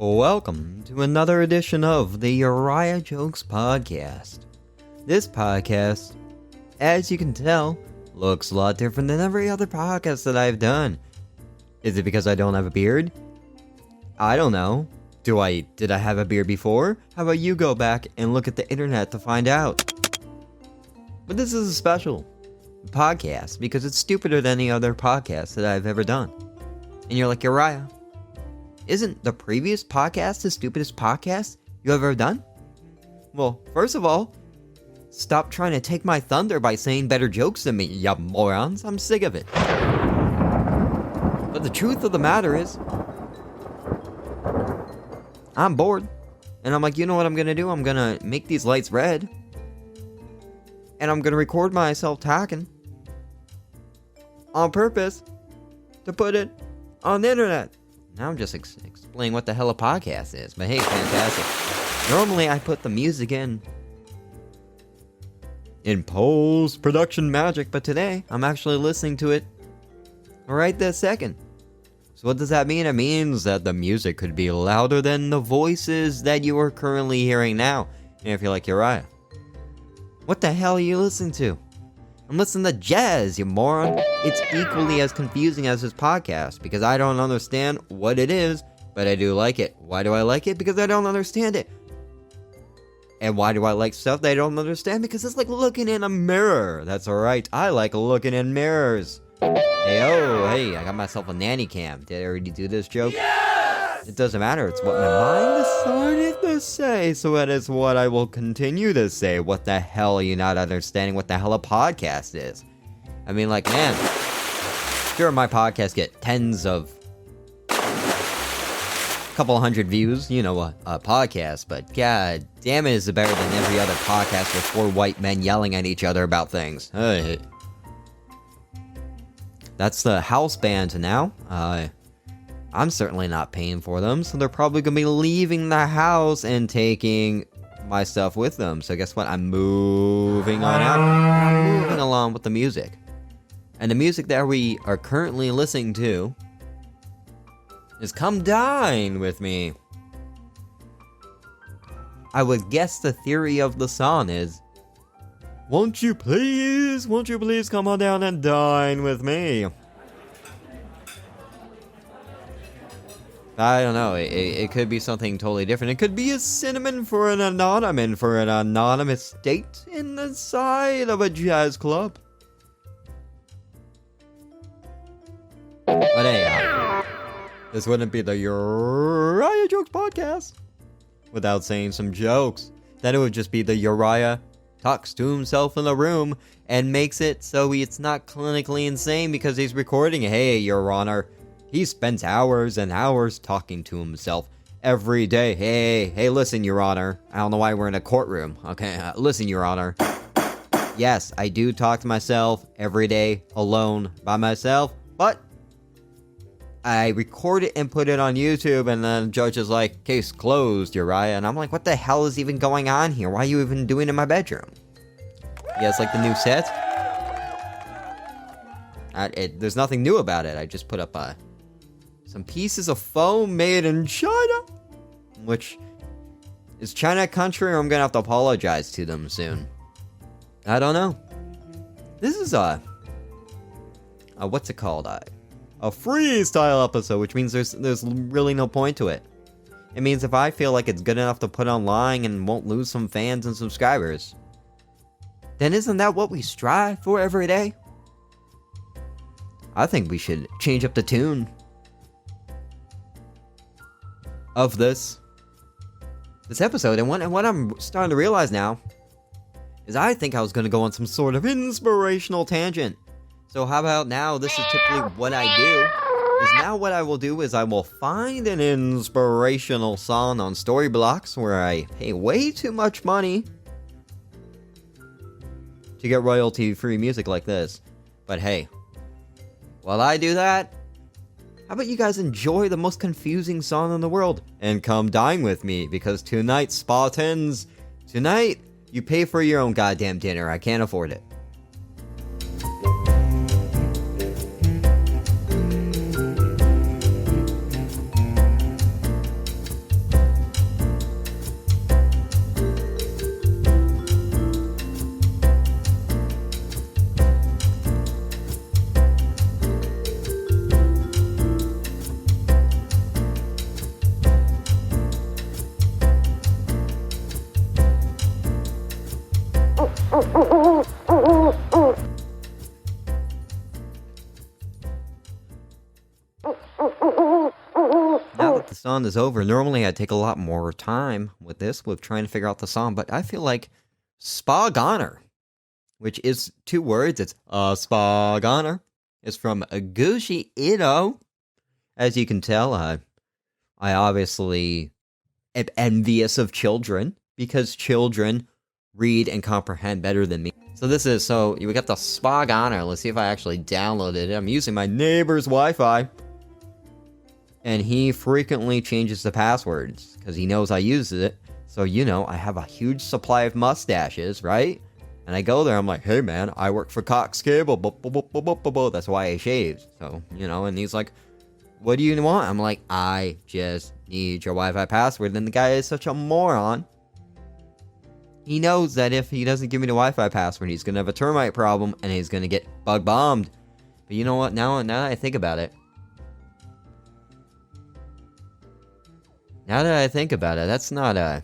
Welcome to another edition of the Uriah Jokes Podcast. This podcast, as you can tell, looks a lot different than every other podcast that I've done. Is it because I don't have a beard? I don't know. Did I have a beard before? How about you go back and look at the internet to find out? But this is a special podcast because it's stupider than any other podcast that I've ever done. And you're like, Uriah, isn't the previous podcast the stupidest podcast you ever done? Well, first of all, stop trying to take my thunder by saying better jokes than me, you morons. I'm sick of it. But the truth of the matter is, I'm bored. And I'm like, you know what I'm gonna do? I'm gonna make these lights red. And I'm gonna record myself talking. On purpose. To put it on the internet. Now I'm just explaining what the hell a podcast is. But hey, fantastic. Normally I put the music in post-production magic. But today, I'm actually listening to it right this second. So what does that mean? It means that the music could be louder than the voices that you are currently hearing now. And if you're like, Uriah, what the hell are you listening to? I'm listening to jazz, you moron. It's equally as confusing as this podcast because I don't understand what it is, but I do like it. Why do I like it? Because I don't understand it. And why do I like stuff that I don't understand? Because it's like looking in a mirror. That's alright. I like looking in mirrors. Hey, I got myself a nanny cam. Did I already do this joke? Yes! It doesn't matter. It's what my mind decided to say, so that is what I will continue to say. What the hell are you not understanding what the hell a podcast is? I mean, like, man, sure, my podcast get tens of couple hundred views, you know, a podcast, but god damn it, is it better than every other podcast with four white men yelling at each other about things. Hey. That's the house band now. I'm certainly not paying for them, so they're probably going to be leaving the house and taking my stuff with them. So guess what? I'm moving on out. I'm moving along with the music. And the music that we are currently listening to is Come Dine With Me. I would guess the theory of the song is, won't you please come on down and dine with me? I don't know, it could be something totally different. It could be a synonym for an anonymous date in the side of a jazz club. But hey, this wouldn't be the Uriah Jokes Podcast without saying some jokes. Then it would just be the Uriah talks to himself in the room and makes it so it's not clinically insane because he's recording. Hey, Your Honor, he spends hours and hours talking to himself every day. Hey, listen, Your Honor. I don't know why we're in a courtroom. Okay, listen, Your Honor. Yes, I do talk to myself every day, alone, by myself, but I record it and put it on YouTube, and then the judge is like, case closed, Uriah. And I'm like, what the hell is even going on here? Why are you even doing it in my bedroom? Yeah, it's like the new set. There's nothing new about it. I just put up some pieces of foam made in China. Which, is China a country, or I'm going to have to apologize to them soon? I don't know. This is what's it called? A freestyle episode, which means there's really no point to it. It means if I feel like it's good enough to put online and won't lose some fans and subscribers, then isn't that what we strive for every day? I think we should change up the tune of this episode. And what I'm starting to realize now is I think I was going to go on some sort of inspirational tangent. So how about now, this is typically what I do, is now what I will do is I will find an inspirational song on Storyblocks where I pay way too much money to get royalty-free music like this. But hey, while I do that, how about you guys enjoy the most confusing song in the world and come dine with me, because tonight, Spartans, tonight, you pay for your own goddamn dinner. I can't afford it. song is over. Normally I'd take a lot more time with this, with trying to figure out the song, but I feel like Spa Goner, which is 2 words, it's Spa Goner, is from Gucci Ito. As you can tell, I obviously am envious of children, because children read and comprehend better than me. So we got the Spa Goner. Let's see if I actually downloaded it. I'm using my neighbor's Wi-Fi. And he frequently changes the passwords, because he knows I use it. So, I have a huge supply of mustaches, right? And I go there, I'm like, hey man, I work for Cox Cable, that's why I shaved. So, and he's like, what do you want? I'm like, I just need your Wi-Fi password. And the guy is such a moron. He knows that if he doesn't give me the Wi-Fi password, he's going to have a termite problem, and he's going to get bug bombed. But you know what, now that I think about it, that's not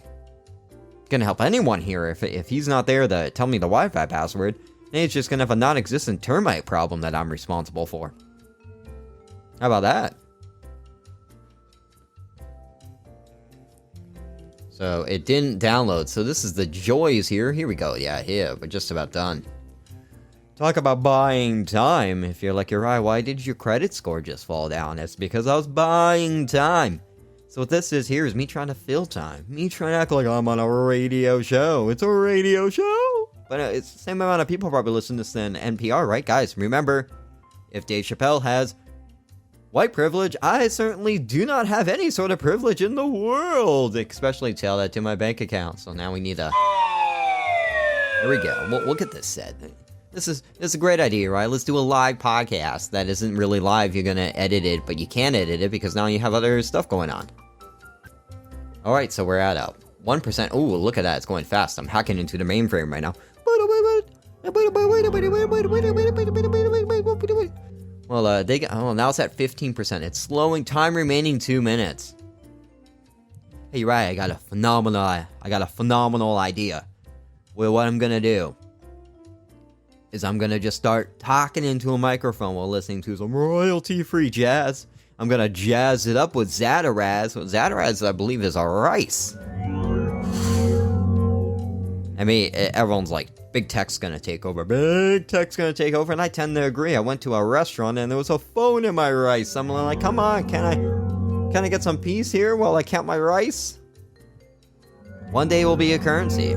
gonna help anyone here. If he's not there to tell me the Wi-Fi password, then it's just gonna have a non-existent termite problem that I'm responsible for. How about that? So it didn't download. So this is the joys here. Here we go. Yeah, we're just about done. Talk about buying time. If you're like, Uriah, why did your credit score just fall down? It's because I was buying time. So what this is here is me trying to fill time. Me trying to act like I'm on a radio show. It's a radio show. But it's the same amount of people probably listen to this than NPR, right? Guys, remember, if Dave Chappelle has white privilege, I certainly do not have any sort of privilege in the world. Especially tell that to my bank account. So now we need a... There we go. We'll get this set. This is a great idea, right? Let's do a live podcast that isn't really live. You're going to edit it, but you can't edit it because now you have other stuff going on. Alright, so we're at 1%. Ooh, look at that. It's going fast. I'm hacking into the mainframe right now. Well, now it's at 15%. It's slowing. Time remaining 2 minutes. Hey, Uriah, I got a phenomenal idea. Well, what I'm going to do is I'm going to just start talking into a microphone while listening to some royalty-free jazz. I'm going to jazz it up with Zataraz. Zataraz, I believe, is a rice. I mean, everyone's like, big tech's going to take over. Big tech's going to take over, and I tend to agree. I went to a restaurant, and there was a phone in my rice. I'm like, come on, can I get some peace here while I count my rice? One day will be a currency.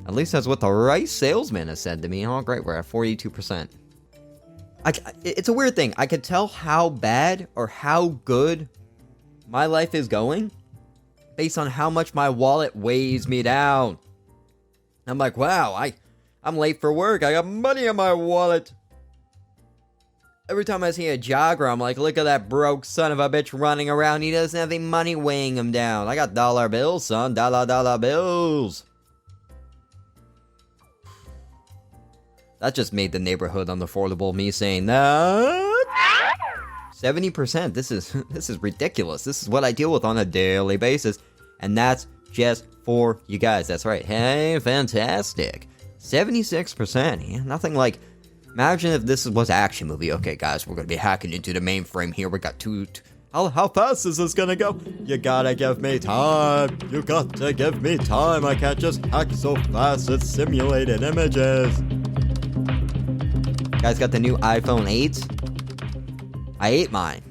At least that's what the rice salesman has said to me. Oh, great, we're at 42%. It's a weird thing. I could tell how bad or how good my life is going based on how much my wallet weighs me down. I'm like, wow, I'm late for work. I got money in my wallet. Every time I see a jogger, I'm like, look at that broke son of a bitch running around. He doesn't have any money weighing him down. I got dollar bills, son. Dollar bills. That just made the neighborhood unaffordable. Me saying that. 70%. This is ridiculous. This is what I deal with on a daily basis. And that's just for you guys. That's right. Hey, fantastic. 76%. Yeah, nothing like... Imagine if this was an action movie. Okay, guys, we're going to be hacking into the mainframe here. We got two... How fast is this going to go? You gotta give me time. You got to give me time. I can't just hack so fast. It's simulated images. Guys got the new iPhone 8? I ate mine.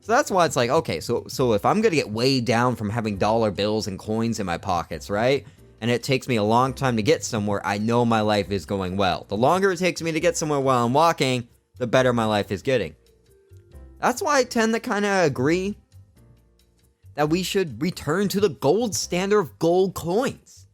So that's why it's like, okay, so if I'm gonna get weighed down from having dollar bills and coins in my pockets, right? And it takes me a long time to get somewhere, I know my life is going well. The longer it takes me to get somewhere while I'm walking, the better my life is getting. That's why I tend to kind of agree that we should return to the gold standard of gold coins.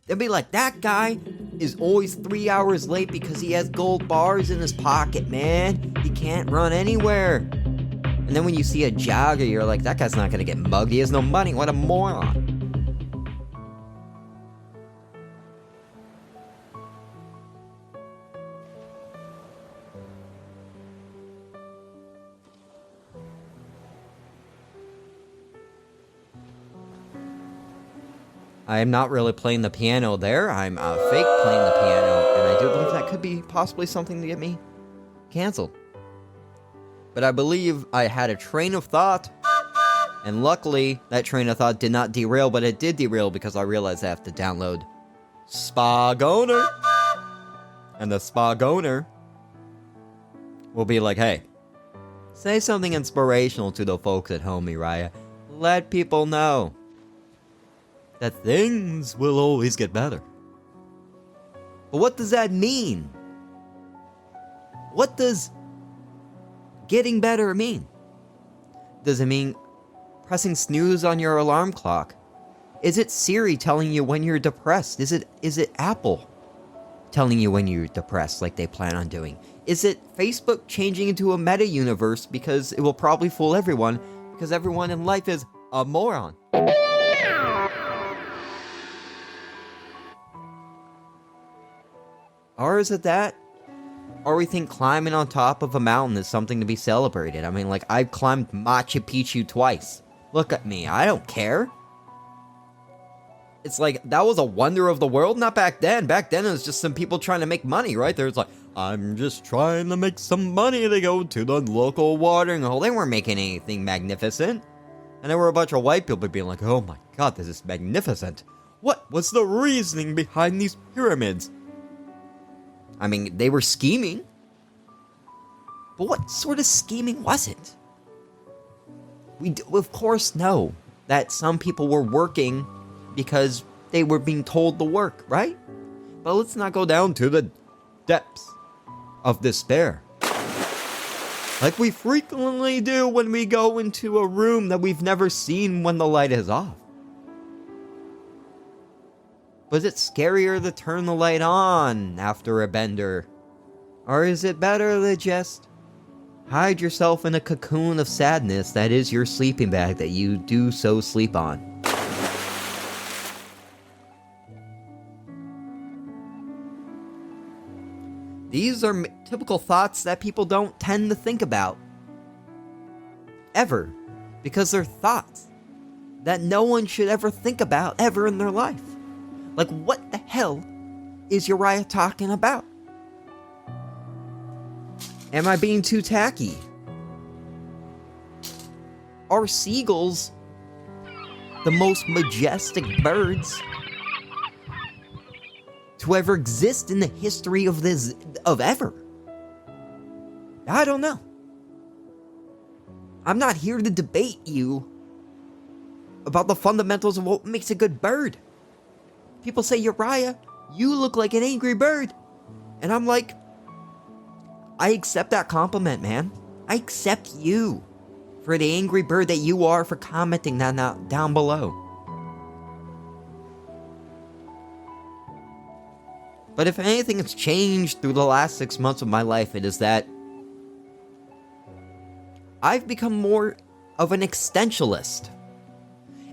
They'll be like, that guy is always 3 hours late because he has gold bars in his pocket, man. He can't run anywhere. And then when you see a jogger, you're like, that guy's not going to get mugged. He has no money. What a moron. I am not really playing the piano there. I'm fake playing the piano, and I do believe that could be possibly something to get me canceled. But I believe I had a train of thought, and luckily that train of thought did not derail, but it did derail because I realized I have to download Spagoner. And the Spagoner will be like, hey, say something inspirational to the folks at home, Uriah. Let people know that things will always get better. But what does that mean? What does getting better mean? Does it mean pressing snooze on your alarm clock? Is it Siri telling you when you're depressed? Is it Apple telling you when you're depressed like they plan on doing? Is it Facebook changing into a meta universe because it will probably fool everyone because everyone in life is a moron? Or is it that? Or we think climbing on top of a mountain is something to be celebrated. I mean, like, I've climbed Machu Picchu twice. Look at me, I don't care. It's like, that was a wonder of the world? Not back then. Back then, it was just some people trying to make money, right? There's like, I'm just trying to make some money to go to the local watering hole. They weren't making anything magnificent. And there were a bunch of white people being like, oh my god, this is magnificent. What was the reasoning behind these pyramids? I mean, they were scheming. But what sort of scheming was it? We of course know that some people were working because they were being told to work, right? But let's not go down to the depths of despair, like we frequently do when we go into a room that we've never seen when the light is off. But is it scarier to turn the light on after a bender? Or is it better to just hide yourself in a cocoon of sadness that is your sleeping bag that you do so sleep on? These are typical thoughts that people don't tend to think about. Ever. Because they're thoughts that no one should ever think about ever in their life. Like, what the hell is Uriah talking about? Am I being too tacky? Are seagulls the most majestic birds to ever exist in the history of ever? I don't know. I'm not here to debate you about the fundamentals of what makes a good bird. People say, Uriah, you look like an angry bird. And I'm like, I accept that compliment, man. I accept you for the angry bird that you are for commenting that down below. But if anything has changed through the last 6 months of my life, it is that I've become more of an existentialist.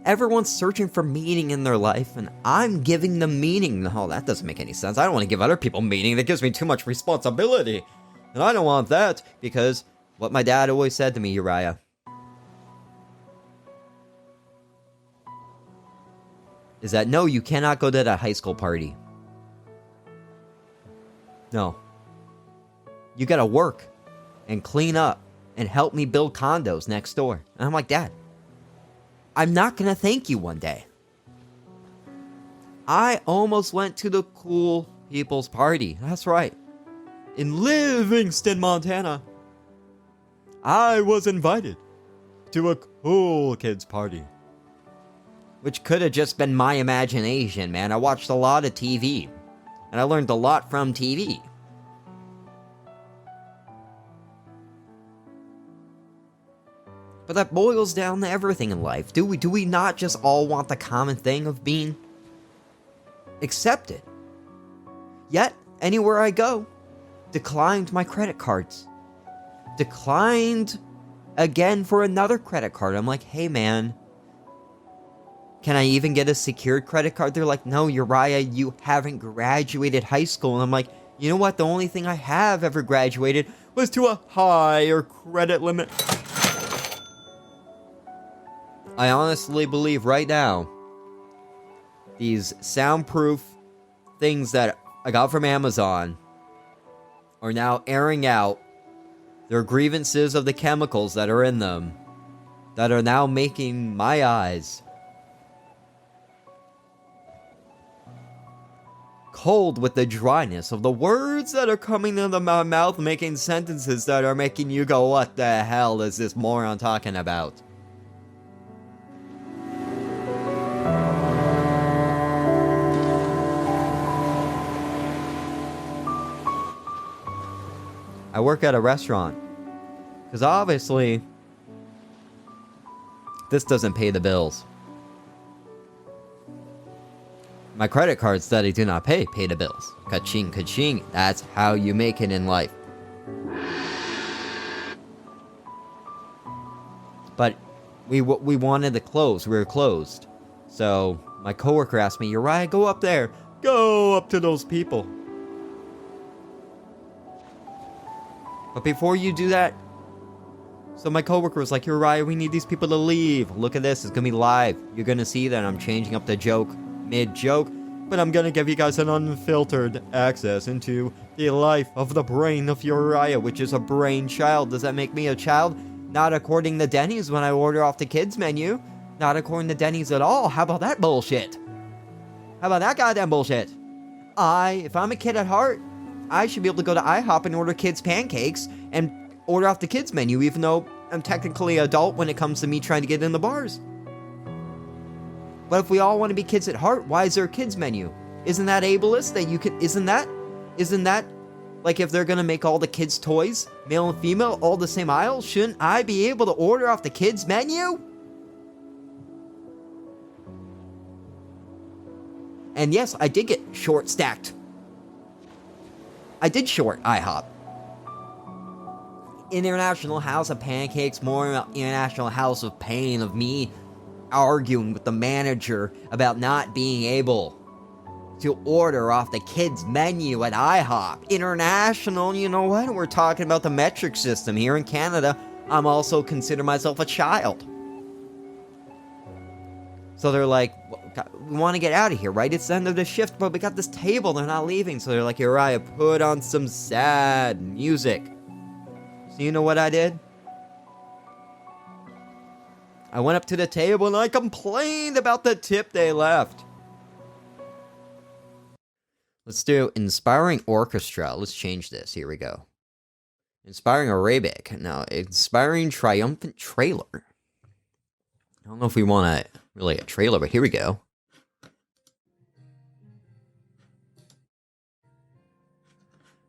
Everyone's searching for meaning in their life, and I'm giving them meaning. No, that doesn't make any sense. I don't want to give other people meaning. That gives me too much responsibility. And I don't want that, because what my dad always said to me, Uriah, is that no, you cannot go to that high school party. No. You gotta work and clean up and help me build condos next door. And I'm like, Dad, I'm not gonna thank you one day. I almost went to the cool people's party. That's right. In Livingston, Montana, I was invited to a cool kids party. Which could have just been my imagination, man. I watched a lot of TV. And I learned a lot from TV. But that boils down to everything in life. Do we not just all want the common thing of being accepted? Yet, anywhere I go, declined my credit cards. Declined again for another credit card. I'm like, hey man, can I even get a secured credit card? They're like, no, Uriah, you haven't graduated high school. And I'm like, you know what? The only thing I have ever graduated was to a higher credit limit. I honestly believe right now, these soundproof things that I got from Amazon are now airing out They're grievances of the chemicals that are in them that are now making my eyes cold with the dryness of the words that are coming out of my mouth, making sentences that are making you go, what the hell is this moron talking about? I work at a restaurant. Because obviously, this doesn't pay the bills. My credit cards that I do not pay the bills. Ka-ching, ka-ching. That's how you make it in life. But we wanted to close. We were closed. So my coworker asked me, Uriah, go up there. Go up to those people. But before you do that, so my coworker was like, Uriah, we need these people to leave. Look at this, it's gonna be live. You're gonna see that I'm changing up the joke mid-joke, but I'm gonna give you guys an unfiltered access into the life of the brain of Uriah, which is a brain child. Does that make me a child? Not according to Denny's when I order off the kids menu. Not according to Denny's at all. How about that bullshit? How about that goddamn bullshit? If I'm a kid at heart, I should be able to go to IHOP and order kids pancakes and order off the kids menu, even though I'm technically adult when it comes to me trying to get in the bars. But if we all want to be kids at heart, why is there a kids menu? Isn't that ableist that you could, isn't that like if they're gonna make all the kids toys, male and female, all the same aisle, shouldn't I be able to order off the kids menu? And yes, I did get short stacked. I did short IHOP. International House of Pancakes, more International House of Pain of me arguing with the manager about not being able to order off the kids' menu at IHOP. International, you know what? We're talking about the metric system here in Canada. I'm also consider myself a child. So they're like, we want to get out of here, right? It's the end of the shift, but we got this table, they're not leaving. So they're like, Uriah, put on some sad music. So you know what I did? I went up to the table and I complained about the tip they left. Let's do inspiring orchestra. Let's change this. Here we go. Inspiring Arabic. Now, inspiring triumphant trailer. I don't know if we want really a trailer, but here we go.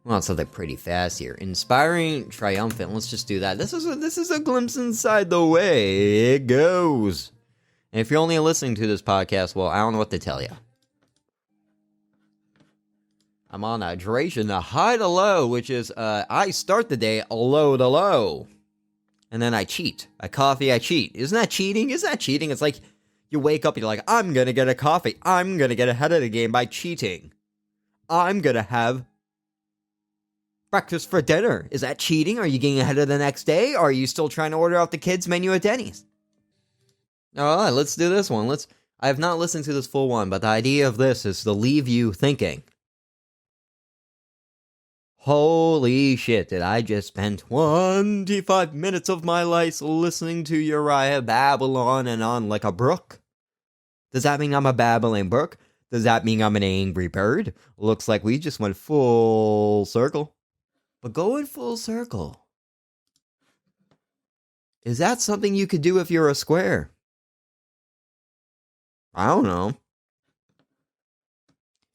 We want something pretty fast here. Inspiring triumphant. Let's just do that. This is a glimpse inside the way it goes. And if you're only listening to this podcast, well, I don't know what to tell you. I'm on a duration, a high to low, which is I start the day low to low. And then I cheat. I coffee, I cheat. Isn't that cheating? Isn't that cheating? It's like you wake up and you're like, I'm going to get a coffee. I'm going to get ahead of the game by cheating. I'm going to have breakfast for dinner. Is that cheating? Are you getting ahead of the next day? Or are you still trying to order off the kids' menu at Denny's? Alright, let's do this one. I have not listened to this full one, but the idea of this is to leave you thinking. Holy shit, did I just spend 25 minutes of my life listening to Uriah babble on and on like a brook? Does that mean I'm a babbling brook? Does that mean I'm an angry bird? Looks like we just went full circle. But going full circle, is that something you could do if you're a square? I don't know.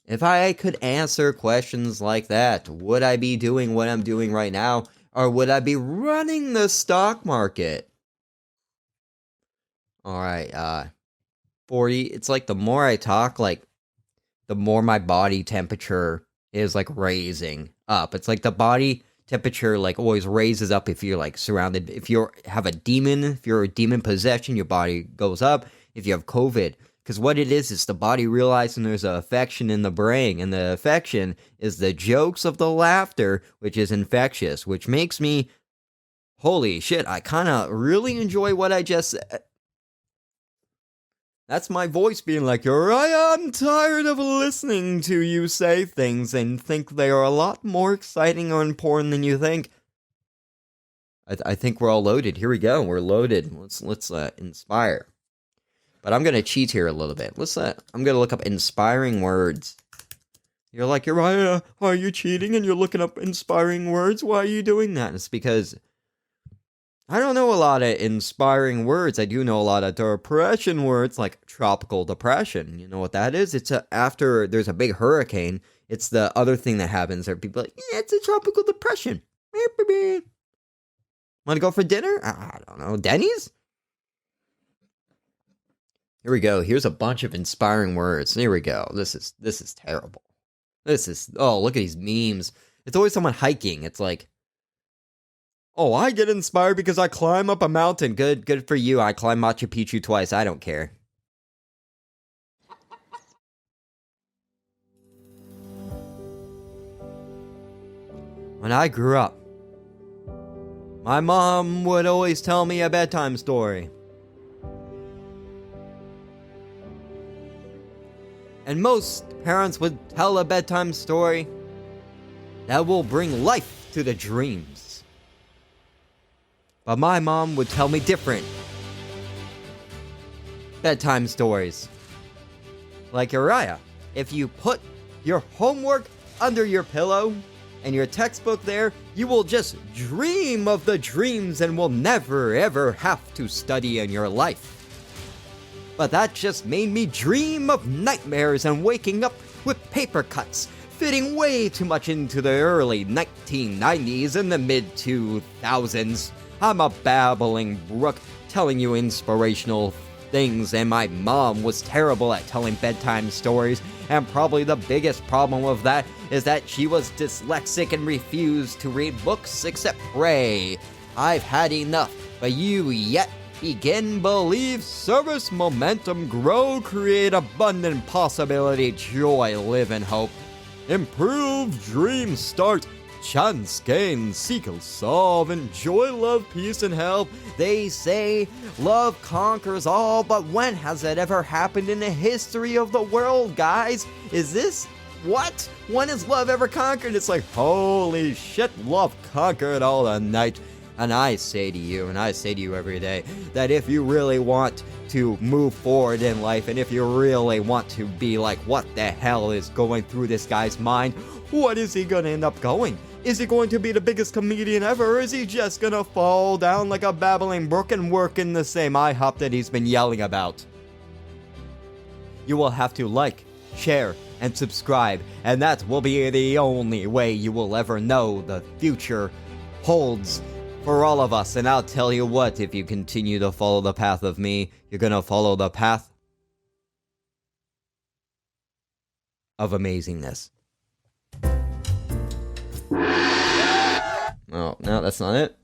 If I could answer questions like that, would I be doing what I'm doing right now? Or would I be running the stock market? Alright, 40, it's like the more I talk, like, the more my body temperature is, like, raising up. It's like the body temperature, like, always raises up if you're, like, surrounded. If you're a demon possession, your body goes up. If you have COVID, because what it is the body realizing there's an affection in the brain, and the affection is the jokes of the laughter, which is infectious, which makes me, holy shit, I kind of really enjoy what I just said. That's my voice being like, Uriah, I'm tired of listening to you say things and think they are a lot more exciting or important than you think. I think we're all loaded. Here we go. We're loaded. Let's inspire. But I'm gonna cheat here a little bit. I'm gonna look up inspiring words. You're like, Uriah, are you cheating and you're looking up inspiring words? Why are you doing that? It's because I don't know a lot of inspiring words. I do know a lot of depression words, like tropical depression. You know what that is? It's after there's a big hurricane. It's the other thing that happens. There, people are like, yeah, it's a tropical depression. Want to go for dinner? I don't know. Denny's? Here we go. Here's a bunch of inspiring words. Here we go. This is terrible. Oh, look at these memes. It's always someone hiking. It's like, oh, I get inspired because I climb up a mountain. Good for you. I climbed Machu Picchu twice. I don't care. When I grew up, my mom would always tell me a bedtime story. And most parents would tell a bedtime story that will bring life to the dreams. But my mom would tell me different bedtime stories. Like Uriah, if you put your homework under your pillow and your textbook there, you will just dream of the dreams and will never ever have to study in your life. But that just made me dream of nightmares and waking up with paper cuts, fitting way too much into the early 1990s and the mid 2000s. I'm a babbling brook telling you inspirational things, and my mom was terrible at telling bedtime stories, and probably the biggest problem with that is that she was dyslexic and refused to read books except pray. I've had enough, but you yet begin, believe, service, momentum, grow, create abundant possibility, joy, live in hope. Improve, dream, start, chance, gain, seek, solve, enjoy, love, peace, and help. They say love conquers all, but when has it ever happened in the history of the world, guys? Is this what? When has love ever conquered? It's like, holy shit, love conquered all the night. And I say to you, and I say to you every day, that if you really want to move forward in life, and if you really want to be like, what the hell is going through this guy's mind? What is he gonna end up going? Is he going to be the biggest comedian ever, or is he just gonna fall down like a babbling brook and work in the same IHOP that he's been yelling about? You will have to like, share, and subscribe, and that will be the only way you will ever know the future holds for all of us. And I'll tell you what, if you continue to follow the path of me, you're gonna follow the path of amazingness. Oh, no, that's not it.